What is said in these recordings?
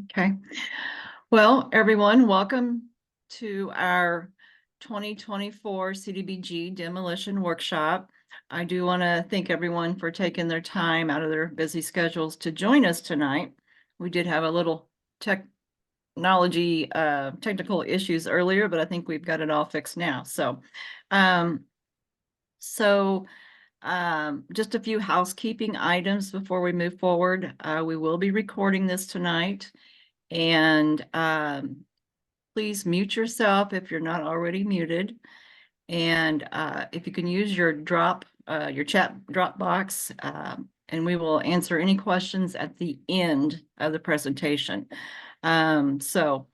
Okay. Well, everyone, welcome to our 2024 CDBG Demolition Workshop. I do want to thank everyone for taking their time out of their busy schedules to join us tonight. We did have a little technical issues earlier, but I think we've got it all fixed now. Um, so just a few housekeeping items before we move forward. We will be recording this tonight. And please mute yourself if you're not already muted. And if you can use your chat drop box, and we will answer any questions at the end of the presentation. So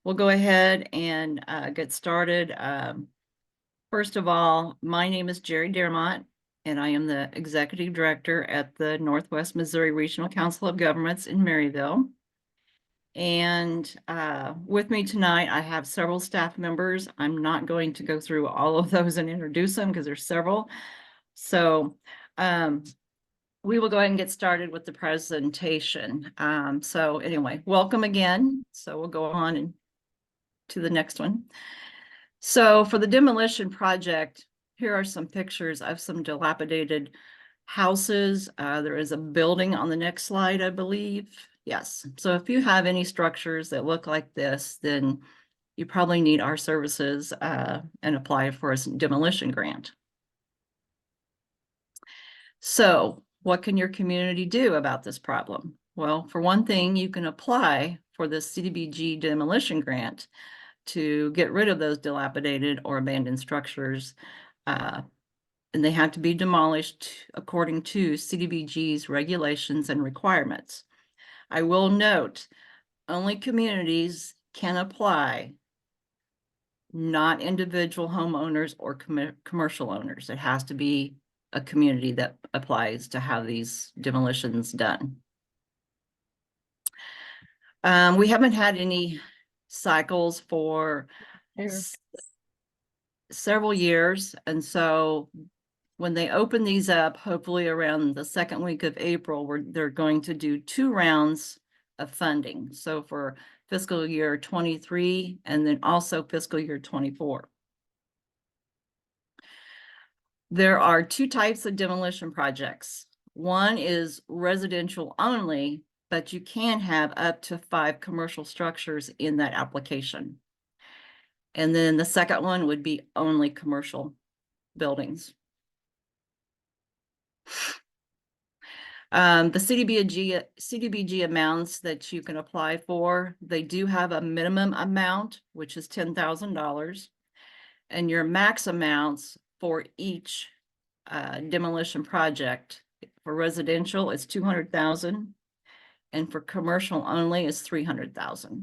we'll go ahead and get started. First of all, my name is Jerry Dearmont, and I am the Executive Director at the Northwest Missouri Regional Council of Governments in Maryville. And with me tonight, I have several staff members. I'm not going to go through all of those and introduce them because there's several. So we will go ahead and get started with the presentation. So anyway, welcome again. So we'll go on to the next one. So for the demolition project, here are some pictures of some dilapidated houses. There is a building on the next slide, I believe. Yes. So if you have any structures that look like this, then you probably need our services and apply for a demolition grant. So what can your community do about this problem? Well, for one thing, you can apply for the CDBG demolition grant to get rid of those dilapidated or abandoned structures. And they have to be demolished according to CDBG's regulations and requirements. I will note, only communities can apply, not individual homeowners or commercial owners. It has to be a community that applies to have these demolitions done. We haven't had any cycles for several years, and so when they open these up, hopefully around the second week of April, they're going to do 2 rounds of funding. So for fiscal year 23 and then also fiscal year 24. There are 2 types of demolition projects. One is residential only, but you can have up to 5 commercial structures in that application. And then the second one would be only commercial buildings. The CDBG amounts that you can apply for, they do have a minimum amount, which is $10,000, and your max amounts for each demolition project for residential is $200,000, and for commercial only is $300,000.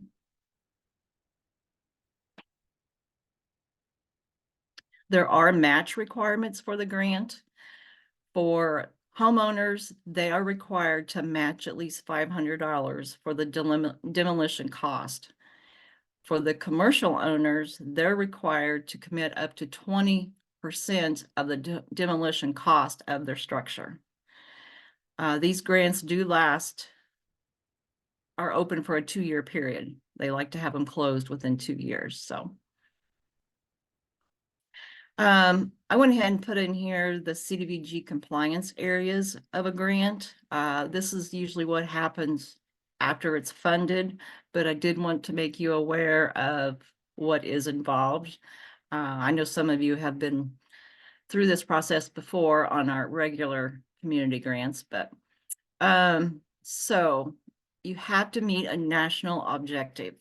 There are match requirements for the grant. For homeowners, they are required to match at least $500 for the demolition cost. For the commercial owners, they're required to commit up to 20% of the demolition cost of their structure. These grants are open for a 2-year period. They like to have them closed within 2 years. So I went ahead and put in here the CDBG compliance areas of a grant. This is usually what happens after it's funded, but I did want to make you aware of what is involved. I know some of you have been through this process before on our regular community grants, but so you have to meet a national objective,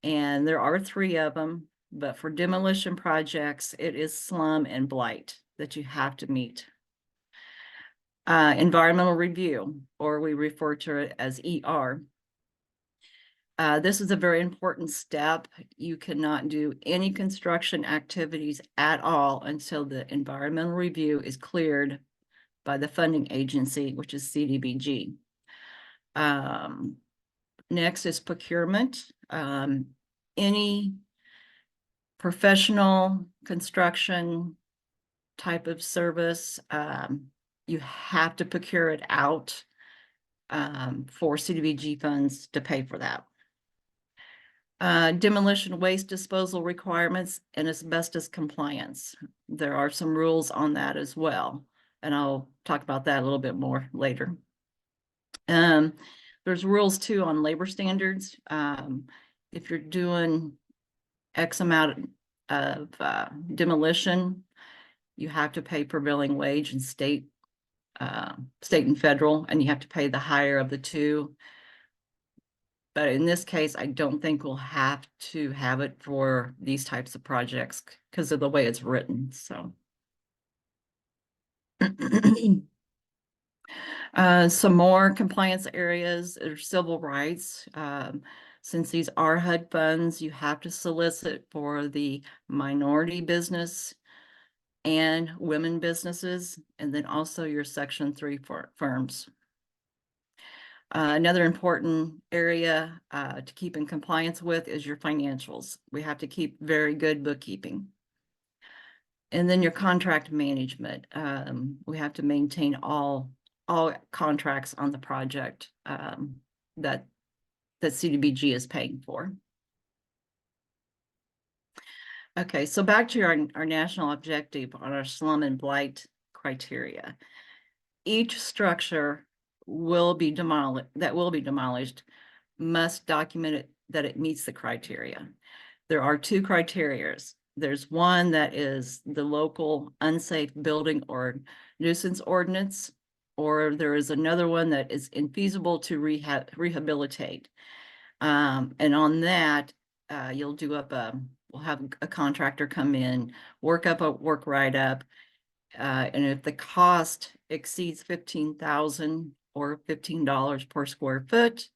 and there are 3 of them. But for demolition projects, it is slum and blight that you have to meet. Environmental review, or we refer to it as ER. This is a very important step. You cannot do any construction activities at all until the environmental review is cleared by the funding agency, which is CDBG. Next is procurement. Any professional construction type of service, you have to procure it out for CDBG funds to pay for that. Demolition waste disposal requirements and asbestos compliance. There are some rules on that as well, and I'll talk about that a little bit more later. There's rules too on labor standards. If you're doing X amount of demolition, you have to pay prevailing wage in state and federal, and you have to pay the higher of the two. But in this case, I don't think we'll have to have it for these types of projects because of the way it's written. So some more compliance areas are civil rights. Since these are HUD funds, you have to solicit for the minority business and women businesses, and then also your Section 3 firms. Another important area to keep in compliance with is your financials. We have to keep very good bookkeeping. And then your contract management. We have to maintain all contracts on the project that CDBG is paying for. Okay, so back to our national objective on our slum and blight criteria. Each structure will be demolished must document it that it meets the criteria. There are two criteria. There's one that is the local unsafe building or nuisance ordinance, or there is another one that is infeasible to rehabilitate. And on that, you'll do up we'll have a contractor come in, work write-up, and if the cost exceeds $15,000 or $15 per square foot,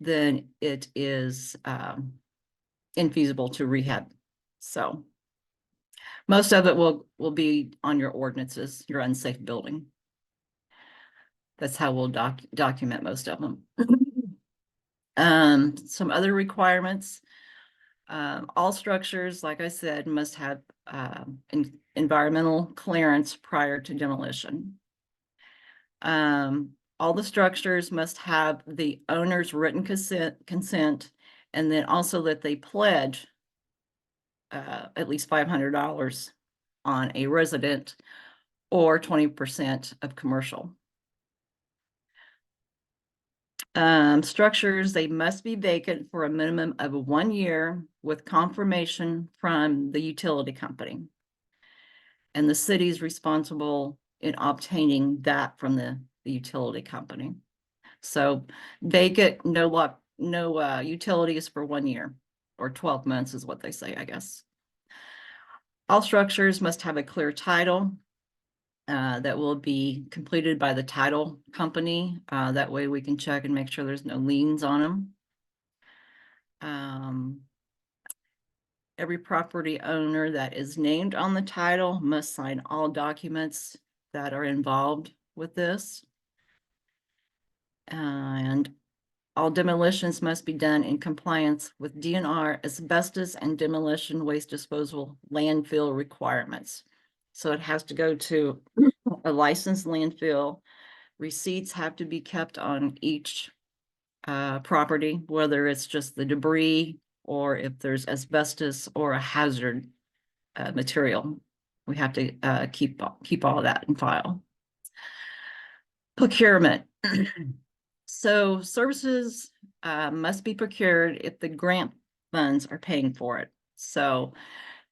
then it is infeasible to rehab. So most of it will be on your ordinances, your unsafe building. That's how we'll document most of them. Some other requirements. All structures, like I said, must have environmental clearance prior to demolition. All the structures must have the owner's written consent, and then also that they pledge at least $500 on a resident or 20% of commercial. Structures, they must be vacant for a minimum of 1 year with confirmation from the utility company. And the city is responsible in obtaining that from the utility company. So vacant, no utilities for 1 year, or 12 months is what they say, I guess. All structures must have a clear title that will be completed by the title company. That way we can check and make sure there's no liens on them. Every property owner that is named on the title must sign all documents that are involved with this. And all demolitions must be done in compliance with DNR asbestos and demolition waste disposal landfill requirements. So it has to go to a licensed landfill. Receipts have to be kept on each property, whether it's just the debris or if there's asbestos or a hazard material. We have to keep all that in file. Procurement. So services must be procured if the grant funds are paying for it. So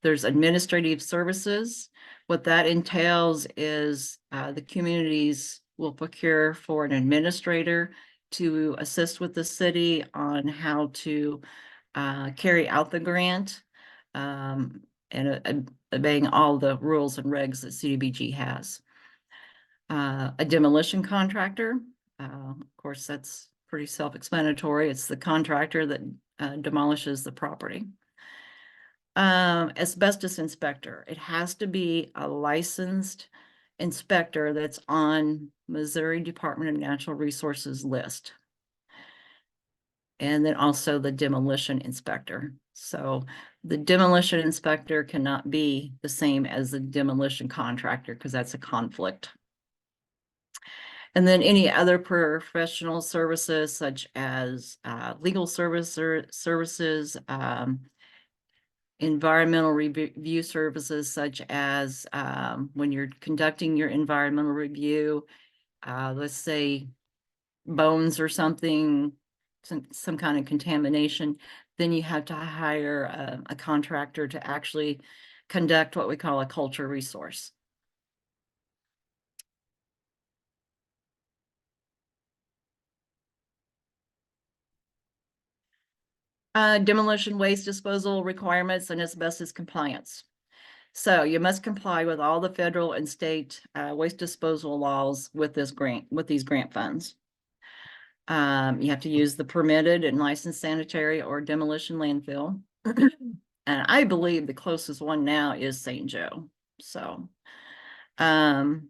there's administrative services. What that entails is the communities will procure for an administrator to assist with the city on how to carry out the grant and obeying all the rules and regs that CDBG has. A demolition contractor, of course, that's pretty self-explanatory. It's the contractor that demolishes the property. Asbestos inspector. It has to be a licensed inspector that's on Missouri Department of Natural Resources list. And then also the demolition inspector. So the demolition inspector cannot be the same as the demolition contractor because that's a conflict. And then any other professional services such as legal services, environmental review services such as when you're conducting your environmental review, let's say bones or something, some kind of contamination, then you have to hire a contractor to actually conduct what we call a culture resource. Demolition waste disposal requirements and asbestos compliance. So you must comply with all the federal and state waste disposal laws with this grant, with these grant funds. You have to use the permitted and licensed sanitary or demolition landfill. And I believe the closest one now is St. Joe. So, and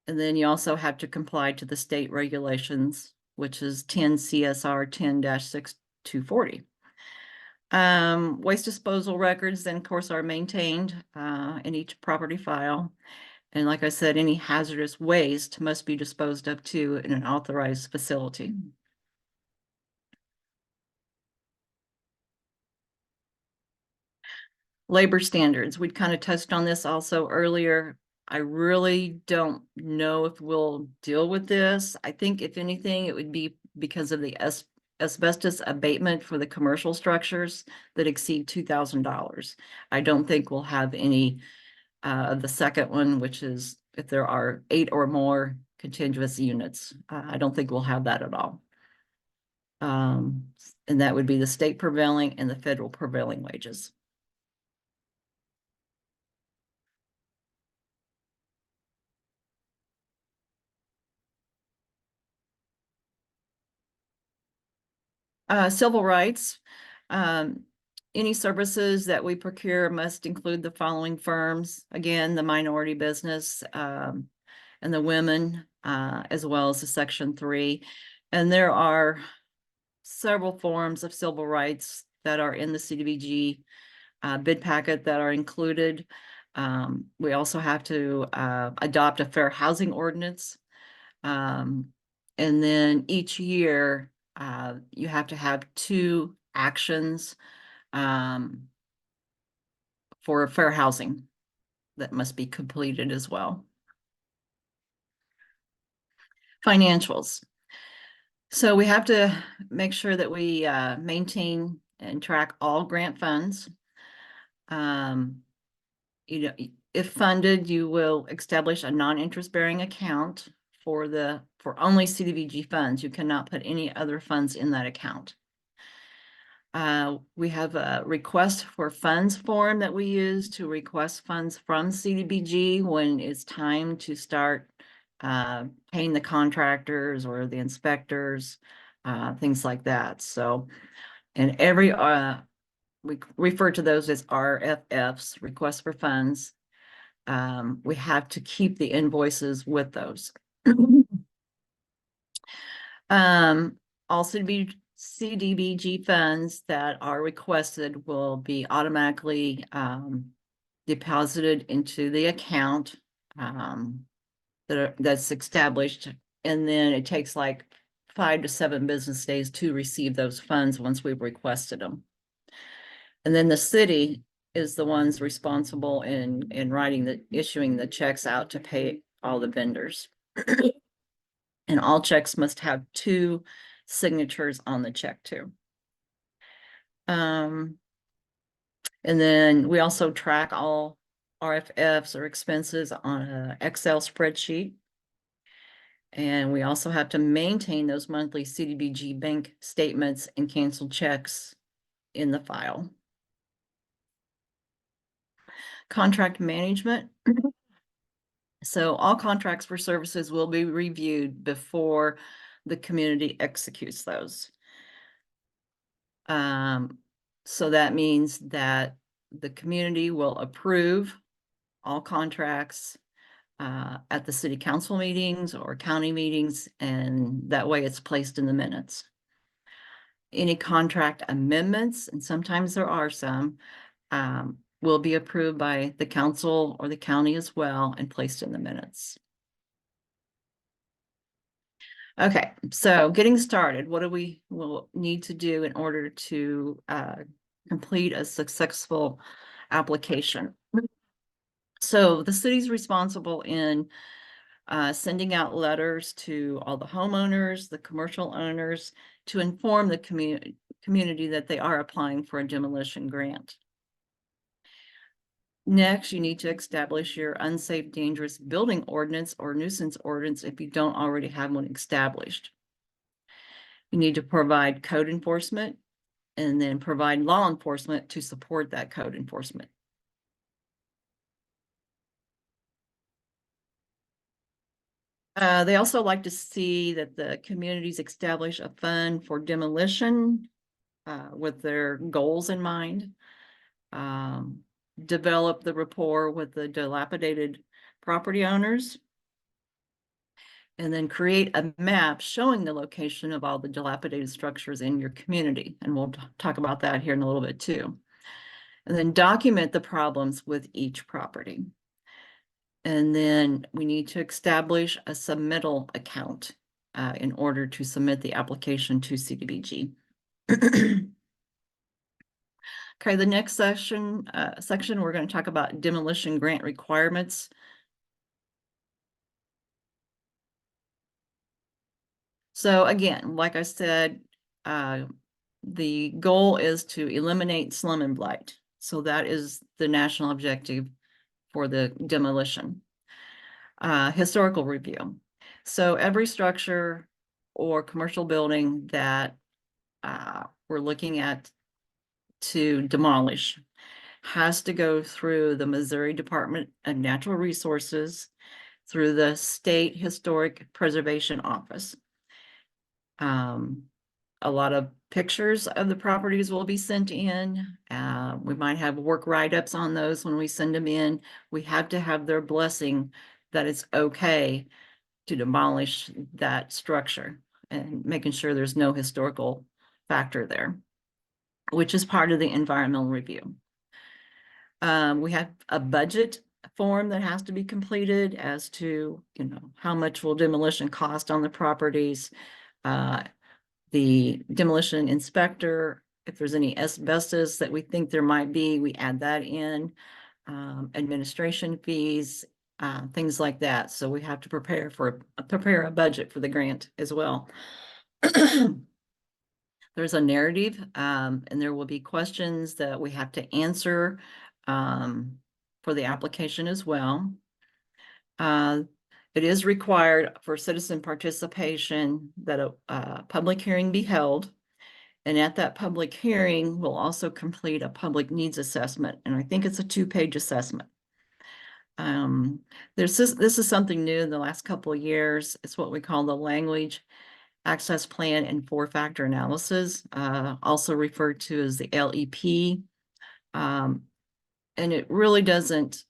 then you also have to comply to the state regulations, which is 10 CSR 10-6240. Waste disposal records then of course are maintained in each property file. And like I said, any hazardous waste must be disposed of to in an authorized facility. Labor standards, we kind of touched on this also earlier. I really don't know if we'll deal with this. I think if anything, it would be because of the asbestos abatement for the commercial structures that exceed $2,000. I don't think we'll have any of the second one, which is if there are 8 or more contiguous units. I don't think we'll have that at all. And that would be the state prevailing and the federal prevailing wages. Civil rights. Any services that we procure must include the following firms. Again, the minority business and the women, as well as the Section 3. And there are several forms of civil rights that are in the CDBG bid packet that are included. We also have to adopt a fair housing ordinance. And then each year, you have to have 2 actions for fair housing that must be completed as well. Financials. So we have to make sure that we maintain and track all grant funds. You know, if funded, you will establish a non-interest bearing account for only CDBG funds. You cannot put any other funds in that account. We have a request for funds form that we use to request funds from CDBG when it's time to start paying the contractors or the inspectors, things like that. So, and we refer to those as RFFs, requests for funds. We have to keep the invoices with those. All CDBG funds that are requested will be automatically deposited into the account that's established, and then it takes like 5 to 7 business days to receive those funds once we've requested them. And then the city is the ones responsible in issuing the checks out to pay all the vendors. And all checks must have 2 signatures on the check too. And then we also track all RFFs or expenses on an Excel spreadsheet. And we also have to maintain those monthly CDBG bank statements and canceled checks in the file. Contract management. So all contracts for services will be reviewed before the community executes those. So that means that the community will approve all contracts at the city council meetings or county meetings, and that way it's placed in the minutes. Any contract amendments, and sometimes there are some, will be approved by the council or the county as well and placed in the minutes. Okay, so getting started, what do we will need to do in order to complete a successful application? So the city's responsible in sending out letters to all the homeowners, the commercial owners, to inform the community that they are applying for a demolition grant. Next, you need to establish your unsafe, dangerous building ordinance or nuisance ordinance if you don't already have one established. You need to provide code enforcement and then provide law enforcement to support that code enforcement. They also like to see that the communities establish a fund for demolition with their goals in mind. Develop the rapport with the dilapidated property owners, and then create a map showing the location of all the dilapidated structures in your community. And we'll talk about that here in a little bit too. And then document the problems with each property. And then we need to establish a submittal account in order to submit the application to CDBG. Okay, the next section, we're going to talk about demolition grant requirements. So again, like I said, the goal is to eliminate slum and blight. So that is the national objective for the demolition. Historical review. So every structure or commercial building that we're looking at to demolish has to go through the Missouri Department of Natural Resources, through the State Historic Preservation Office. A lot of pictures of the properties will be sent in. We might have work write-ups on those when we send them in. We have to have their blessing that it's okay to demolish that structure and making sure there's no historical factor there, which is part of the environmental review. We have a budget form that has to be completed as to, how much will demolition cost on the properties. The demolition inspector, if there's any asbestos that we think there might be, we add that in. Administration fees, things like that. So we have to prepare a budget for the grant as well. There's a narrative, and there will be questions that we have to answer for the application as well. It is required for citizen participation that a public hearing be held. And at that public hearing, we'll also complete a public needs assessment. And I think it's a 2-page assessment. This is something new in the last couple of years. It's what we call the language access plan and 4-factor analysis, also referred to as the LEP. And it really doesn't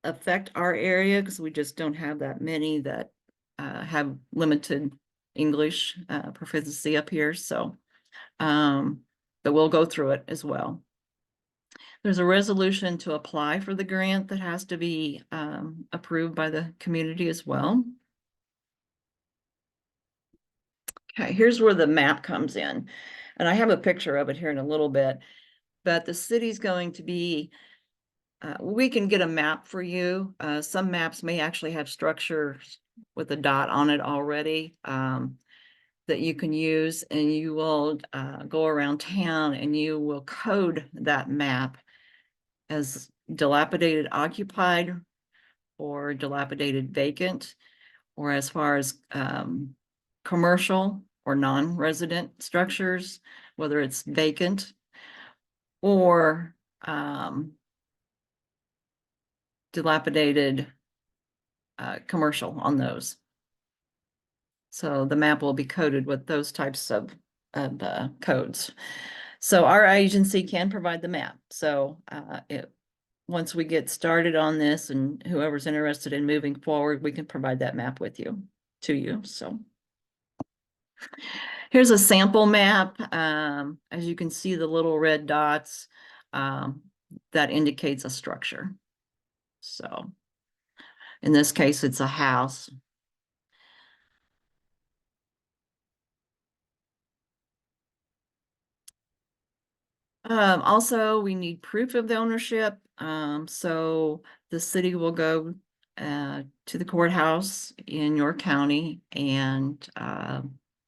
affect our area because we just don't have that many that have limited English proficiency up here. So, but we'll go through it as well. There's a resolution to apply for the grant that has to be approved by the community as well. Okay, here's where the map comes in. And I have a picture of it here in a little bit, but the city's going to be we can get a map for you. Some maps may actually have structures with a dot on it already that you can use, and you will go around town and you will code that map as dilapidated occupied or dilapidated vacant, or as far as commercial or non-resident structures, whether it's vacant or dilapidated commercial on those. So the map will be coded with those types of codes. So our agency can provide the map. So once we get started on this and whoever's interested in moving forward, we can provide that map to you. So here's a sample map. As you can see, the little red dots, that indicates a structure. So in this case, it's a house. Also, we need proof of the ownership. So the city will go to the courthouse in your county and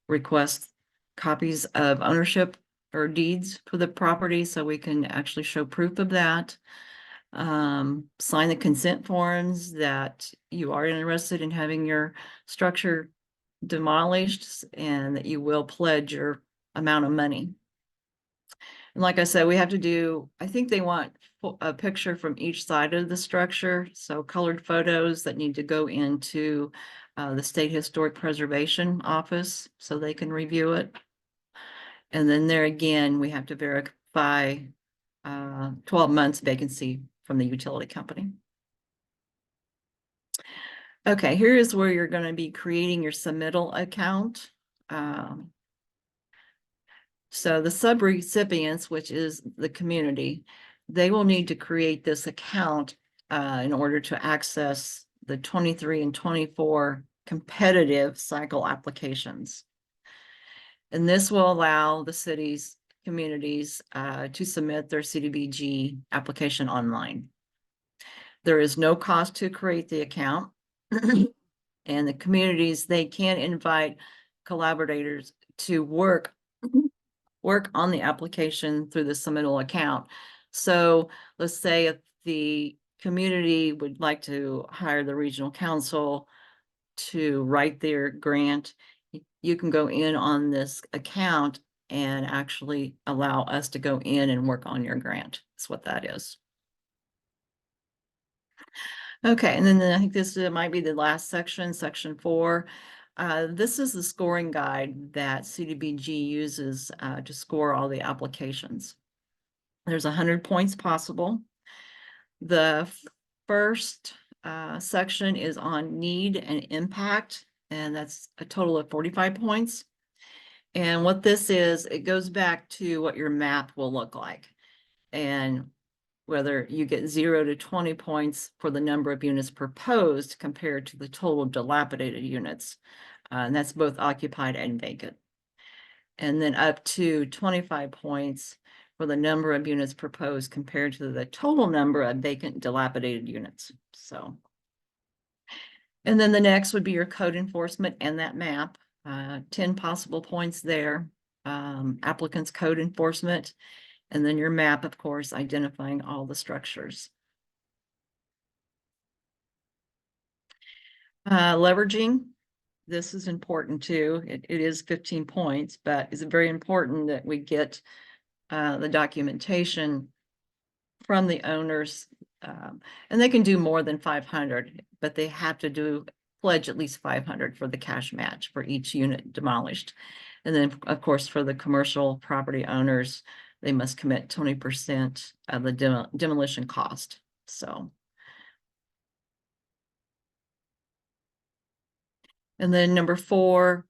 request copies of ownership or deeds for the property so we can actually show proof of that. Sign the consent forms that you are interested in having your structure demolished and that you will pledge your amount of money. And like I said, we have to do, I think they want a picture from each side of the structure. So colored photos that need to go into the State Historic Preservation Office so they can review it. And then there again, we have to verify 12 months vacancy from the utility company. Okay, here is where you're going to be creating your submittal account. So the subrecipients, which is the community, they will need to create this account in order to access the 23 and 24 competitive cycle applications. And this will allow the cities, communities to submit their CDBG application online. There is no cost to create the account. And the communities, they can invite collaborators to work on the application through the submittal account. So let's say if the community would like to hire the regional council to write their grant, you can go in on this account and actually allow us to go in and work on your grant. That's what that is. Okay, and then I think this might be the last section, section 4. This is the scoring guide that CDBG uses to score all the applications. There's 100 points possible. The first section is on need and impact, and that's a total of 45 points. And what this is, it goes back to what your map will look like. And whether you get 0 to 20 points for the number of units proposed compared to the total dilapidated units. And that's both occupied and vacant. And then up to 25 points for the number of units proposed compared to the total number of vacant dilapidated units. So, and then the next would be your code enforcement and that map, 10 possible points there. Applicants code enforcement, and then your map, of course, identifying all the structures. Leveraging, this is important too. It is 15 points, but it's very important that we get the documentation from the owners. And they can do more than 500, but they have to pledge at least 500 for the cash match for each unit demolished. And then, of course, for the commercial property owners, they must commit 20% of the demolition cost. So. And then number 4,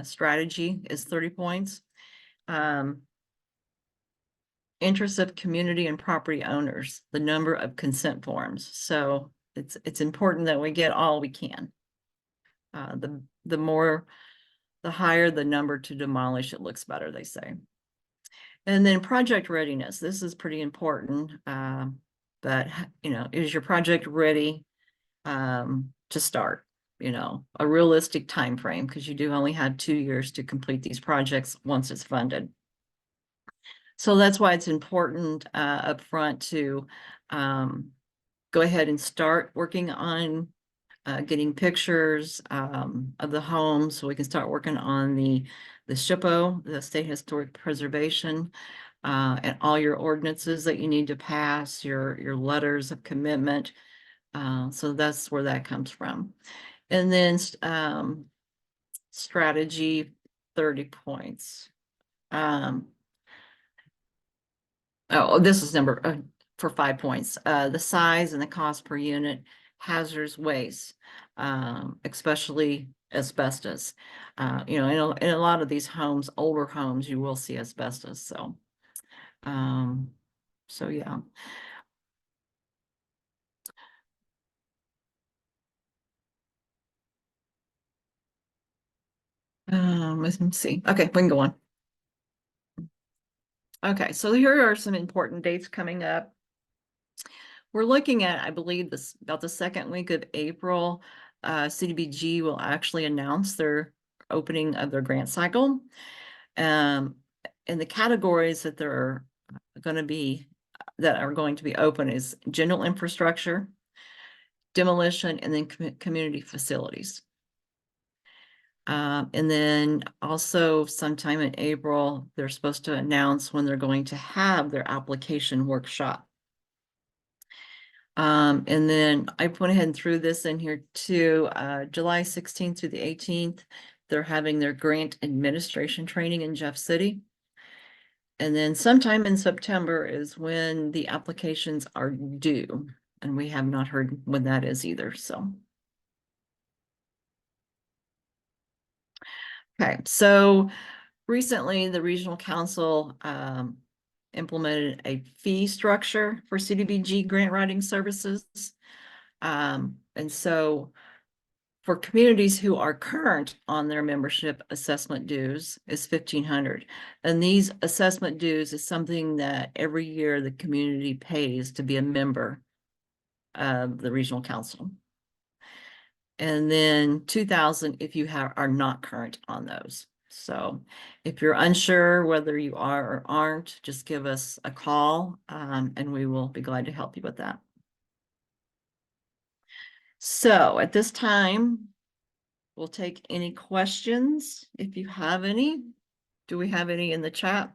strategy is 30 points. Interests of community and property owners, the number of consent forms. So it's important that we get all we can. The higher the number to demolish, it looks better, they say. And then project readiness. This is pretty important. But is your project ready to start? A realistic time frame, because you do only have 2 years to complete these projects once it's funded. So that's why it's important up front to go ahead and start working on getting pictures of the home so we can start working on the SHPO, the State Historic Preservation, and all your ordinances that you need to pass, your letters of commitment. So that's where that comes from. And then strategy, 30 points. This is number for 5 points. The size and the cost per unit, hazardous waste, especially asbestos. In a lot of these homes, older homes, you will see asbestos. So yeah. Let's see. Okay, we can go on. Okay, so here are some important dates coming up. We're looking at, I believe, this about the second week of April. CDBG will actually announce their opening of their grant cycle. And the categories that are going to be open is general infrastructure, demolition, and then community facilities. And then also sometime in April, they're supposed to announce when they're going to have their application workshop. And then I went ahead and threw this in here too. July 16th through the 18th, they're having their grant administration training in Jeff City. And then sometime in September is when the applications are due. And we have not heard when that is either, so. Okay, so recently the regional council implemented a fee structure for CDBG grant writing services. And so for communities who are current on their membership, assessment dues is $1,500. And these assessment dues is something that every year the community pays to be a member of the regional council. And then 2,000 if you are not current on those. So if you're unsure whether you are or aren't, just give us a call and we will be glad to help you with that. So at this time, we'll take any questions if you have any. Do we have any in the chat?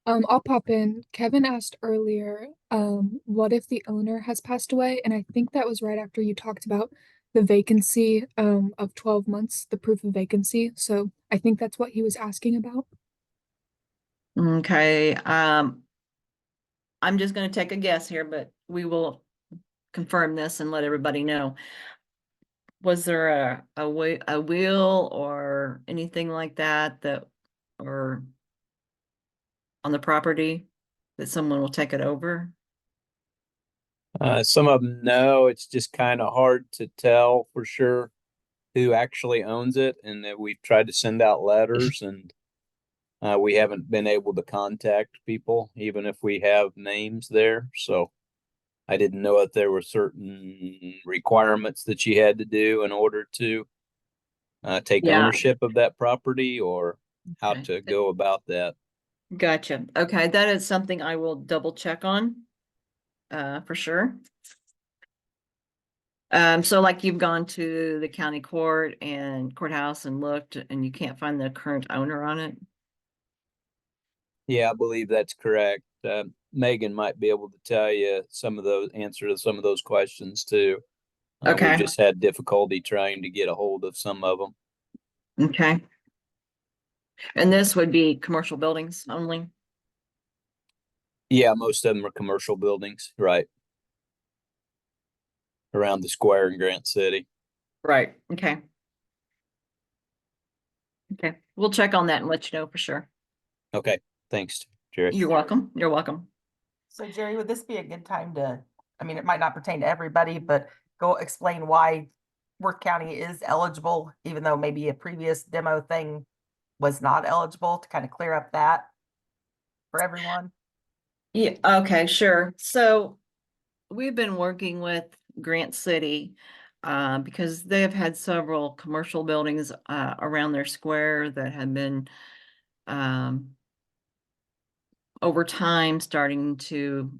I'll pop in. Kevin asked earlier, what if the owner has passed away? And I think that was right after you talked about the vacancy, of 12 months, the proof of vacancy. So I think that's what he was asking about. Okay, I'm just going to take a guess here, but we will confirm this and let everybody know. Was there a will or anything like that or on the property that someone will take it over? Some of them know. It's just kind of hard to tell for sure who actually owns it, and that we've tried to send out letters, and we haven't been able to contact people, even if we have names there. So I didn't know if there were certain requirements that you had to do in order to take Yeah. ownership of that property, or how Okay. to go about that. Gotcha. Okay, that is something I will double check on for sure. So like you've gone to the county court and courthouse and looked and you can't find the current owner on it? Yeah, I believe that's correct. Megan might be able to tell you some of those answer to some of those questions too. Okay. We've just had difficulty trying to get a hold of some of them. Okay. And this would be commercial buildings only? Yeah, most of them are commercial buildings, right? Around the square in Grant City. Right. Okay. Okay. We'll check on that and let you know for sure. Okay. Thanks, Jerry. You're welcome. You're welcome. So Jerry, would this be a good time to, I mean, it might not pertain to everybody, but go explain why Worth County is eligible, even though maybe a previous demo thing was not eligible, to kind of clear up that for everyone? Yeah, okay, sure. So we've been working with Grant City because they have had several commercial buildings around their square that have been over time starting to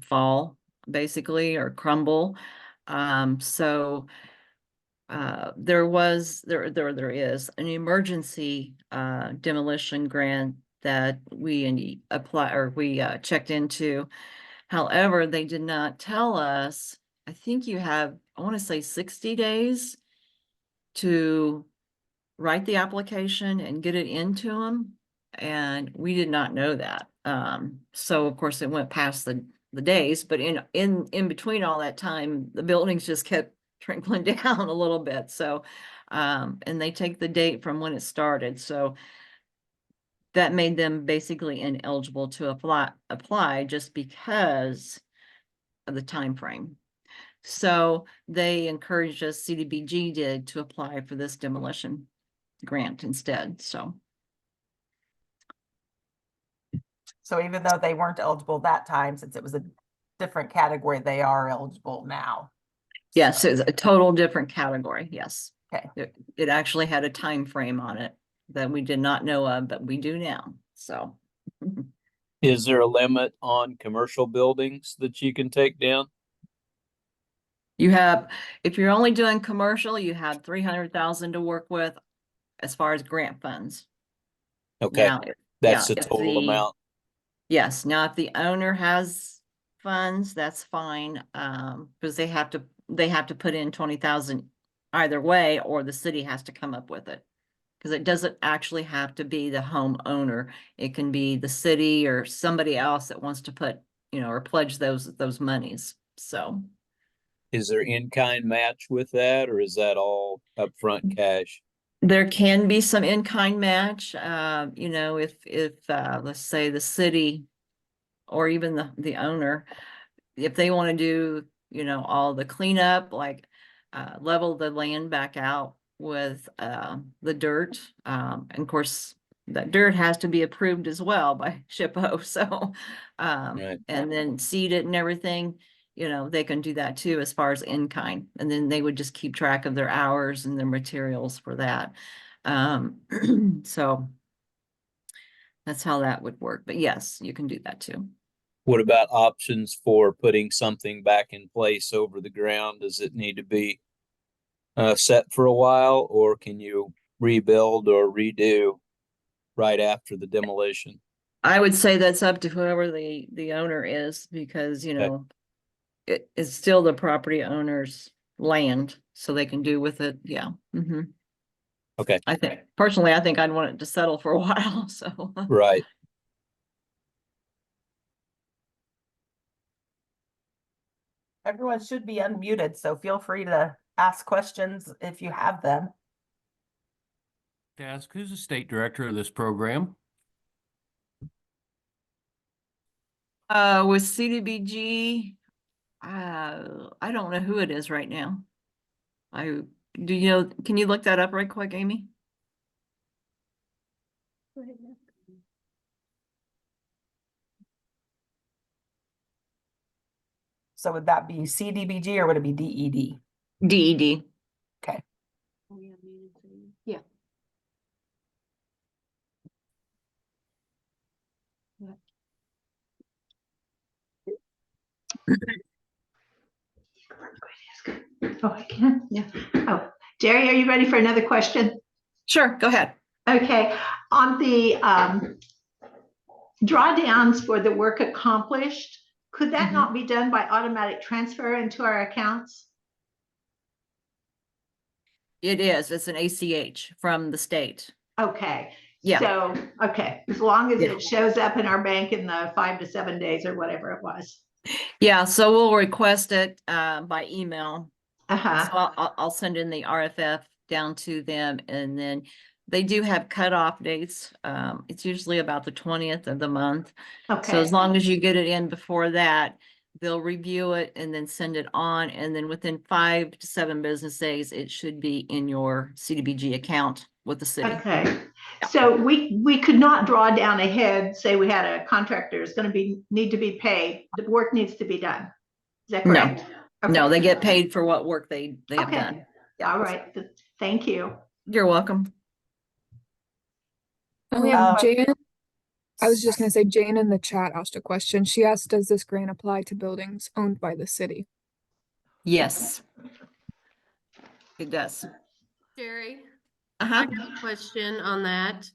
fall basically or crumble. So there is an emergency demolition grant that we checked into. However, they did not tell us, I think you have, I want to say 60 days to write the application and get it into them. And we did not know that. So of course it went past the days, but in between all that time, the buildings just kept trickling down a little bit. So, and they take the date from when it started. So that made them basically ineligible to apply just because of the time frame. So they encouraged us, CDBG did, to apply for this demolition grant instead. So So even though they weren't eligible that time, since it was a different category, they are eligible now. Yes, it's a total different category, yes. Okay. It actually had a time frame on it that we did not know of, but we do now, so. Is there a limit on commercial buildings that you can take down? You have, if you're only doing commercial, you have 300,000 to work with as far as grant funds. Okay, Now, that's the if total amount. Yes, now if the owner has funds, that's fine, because they have to put in 20,000 either way, or the city has to come up with it. Because it doesn't actually have to be the homeowner. It can be the city or somebody else that wants to put, or pledge those monies, so. Is there in-kind match with that, or is that all upfront cash? There can be some in-kind match, if let's say the city or even the owner, if they want to do, all the cleanup, like level the land back out with the dirt. And of course, that dirt has to be approved as well by SHPO. So, Right. and then seed it and everything, they can do that too as far as in kind. And then they would just keep track of their hours and their materials for that. So that's how that would work. But yes, you can do that too. What about options for putting something back in place over the ground? Does it need to be set for a while, or can you rebuild or redo right after the demolition? I would say that's up to whoever the owner is, because, Okay. it is still the property owner's land, so they can do with it, yeah. Okay, I think, personally, I think I'd want it to settle for a while, so. right. Everyone should be unmuted, so feel free to ask questions if you have them. To ask, who's the state director of this program? With CDBG, I don't know who it is right now. Can you look that up right quick, Amy? So would that be CDBG or would it be DED? DED. Okay. Yeah. Oh, I can? Yeah. Oh, Jerry, are you ready for another question? Sure, go ahead. Okay, on the drawdowns for the work accomplished, could that not be done by automatic transfer into our accounts? It is, it's an ACH from the state. Okay. Yeah. So, okay, as long as Yeah. it shows up in our bank in the 5 to 7 days or whatever it was. Yeah, so we'll request it by email. So Uh-huh. I'll send in the RFF down to them, and then they do have cutoff dates. It's usually about the 20th of the month. So as Okay. long as you get it in before that, they'll review it and then send it on. And then within 5 to 7 business days, it should be in your CDBG account with the city. Okay. So we could not draw down ahead, say we had a contractor is going to need to be paid. The work needs to be done. Is that No. correct? No, Okay. they get paid for what work they have Okay. done. Yeah. All right. Thank you. You're welcome. We have- Jane, I was just gonna say, Jane in the chat asked a question. She asked, does this grant apply to buildings owned by the city? Yes. It does. Jerry, Uh-huh. I got a question on that.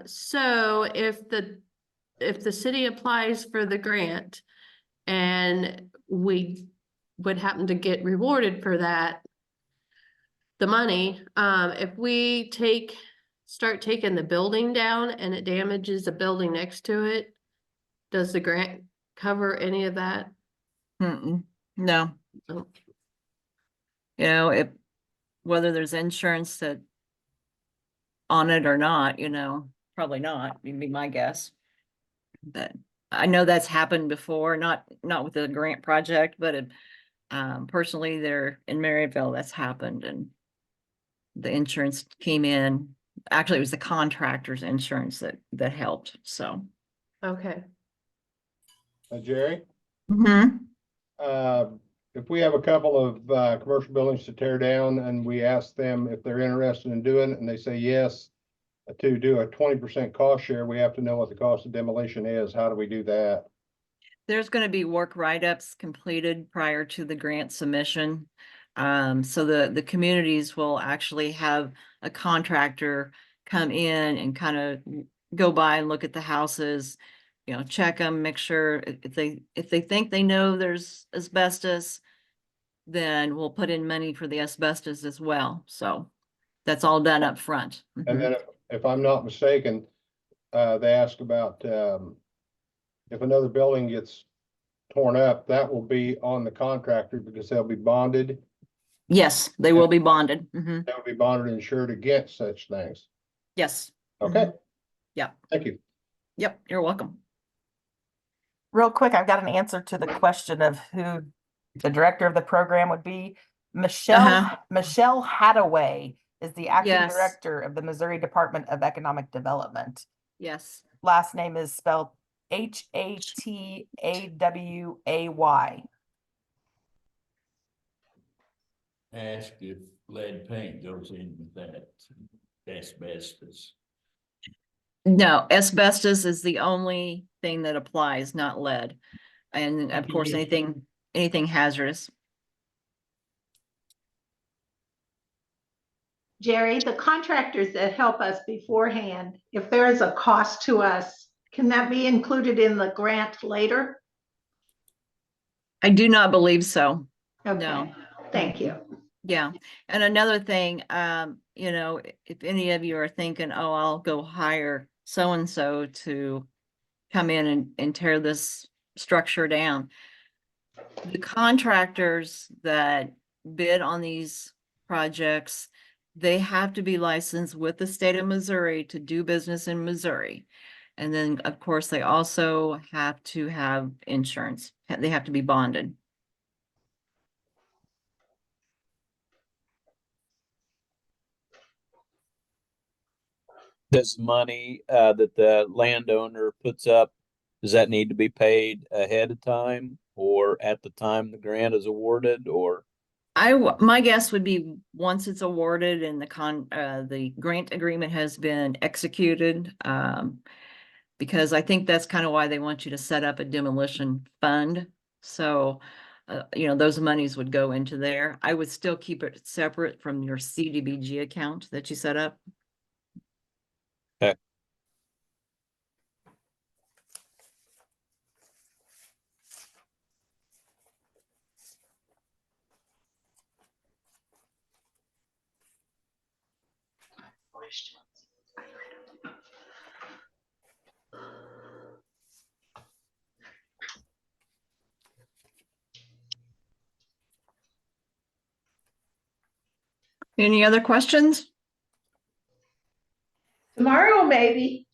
So if the city applies for the grant and we would happen to get rewarded for that, the money, if we start taking the building down and it damages the building next to it, does the grant cover any of that? No. Oh. Whether there's insurance that on it or not, probably not, would be my guess. But I know that's happened before, not with the grant project, but personally there in Maryville, that's happened, and the insurance came in. Actually, it was the contractor's insurance that helped, so. Okay. Jerry, Mhm. if we have a couple of commercial buildings to tear down and we ask them if they're interested in doing it and they say yes, to do a 20% cost share, we have to know what the cost of demolition is. How do we do that? There's going to be work write-ups completed prior to the grant submission. So the communities will actually have a contractor come in and kind of go by and look at the houses, you know, check them, make sure if they think they know there's asbestos, then we'll put in money for the asbestos as well. So that's all done up front. And Mhm. then if I'm not mistaken, they ask about if another building gets torn up, that will be on the contractor because they'll be bonded. Yes, they will be bonded. Mhm. They'll be bonded and insured against such things. Yes. Okay. Yeah. Thank you. Yep, you're welcome. Real quick, I've got an answer to the question of who the director of the program would be. Uh-huh. Michelle Hadaway is the acting Yes. director of the Missouri Department of Economic Development. Yes. Last name is spelled Hataway. Ask if lead paint goes in with that asbestos. No, asbestos is the only thing that applies, not lead. And of course, anything hazardous. Jerry, the contractors that help us beforehand, if there is a cost to us, can that be included in the grant later? I do not believe so. Okay, No. thank you. Yeah. And another thing, you know, if any of you are thinking, oh, I'll go hire so-and-so to come in and tear this structure down. The contractors that bid on these projects, they have to be licensed with the state of Missouri to do business in Missouri. And then, of course, they also have to have insurance. They have to be bonded. Does money that the landowner puts up, does that need to be paid ahead of time or at the time the grant is awarded, or? My guess would be once it's awarded and the grant agreement has been executed, because I think that's kind of why they want you to set up a demolition fund. So, you know, those monies would go into there. I would still keep it separate from your CDBG account that you set up. Okay. Any other questions? Tomorrow, maybe.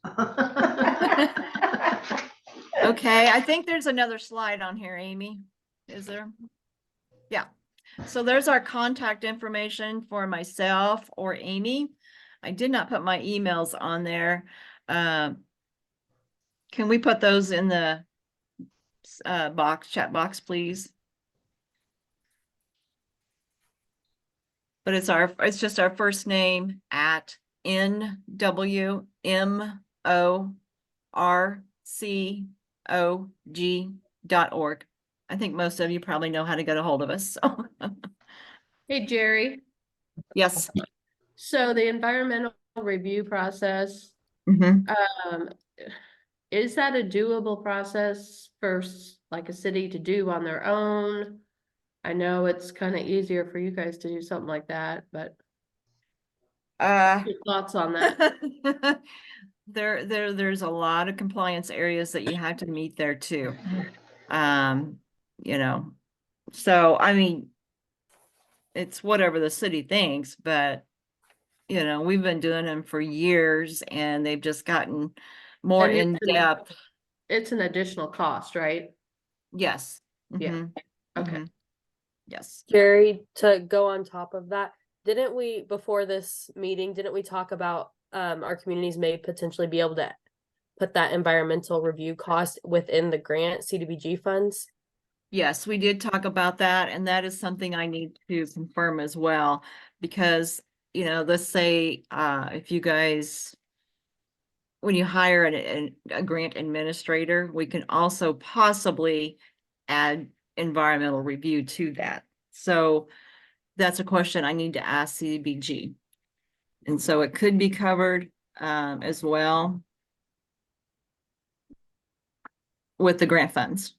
Okay, I think there's another slide on here, Amy. Is there? Yeah. So there's our contact information for myself or Amy. I did not put my emails on there. Can we put those in the chat box, please? But it's just our first name at nworcog.org. I think most of you probably know how to get a hold of us. So. Hey, Jerry. Yes. So the environmental review process, Mhm. is that a doable process for like a city to do on their own? I know it's kind of easier for you guys to do something like that, but your thoughts on that? There's a lot of compliance areas that you have to meet there too. You know, so I mean, it's whatever the city thinks, but you know, we've been doing them for years and they've just gotten more And in depth. it's an additional cost, right? Yes. Yeah. Mhm. Okay. Mhm. Yes. Jerry, to go on top of that, didn't we, before this meeting, didn't we talk about our communities may potentially be able to put that environmental review cost within the grant CDBG funds? Yes, we did talk about that, and that is something I need to confirm as well, because, let's say, if you guys, when you hire a grant administrator, we can also possibly add environmental review to that. So that's a question I need to ask CDBG. And so it could be covered, as well with the grant funds.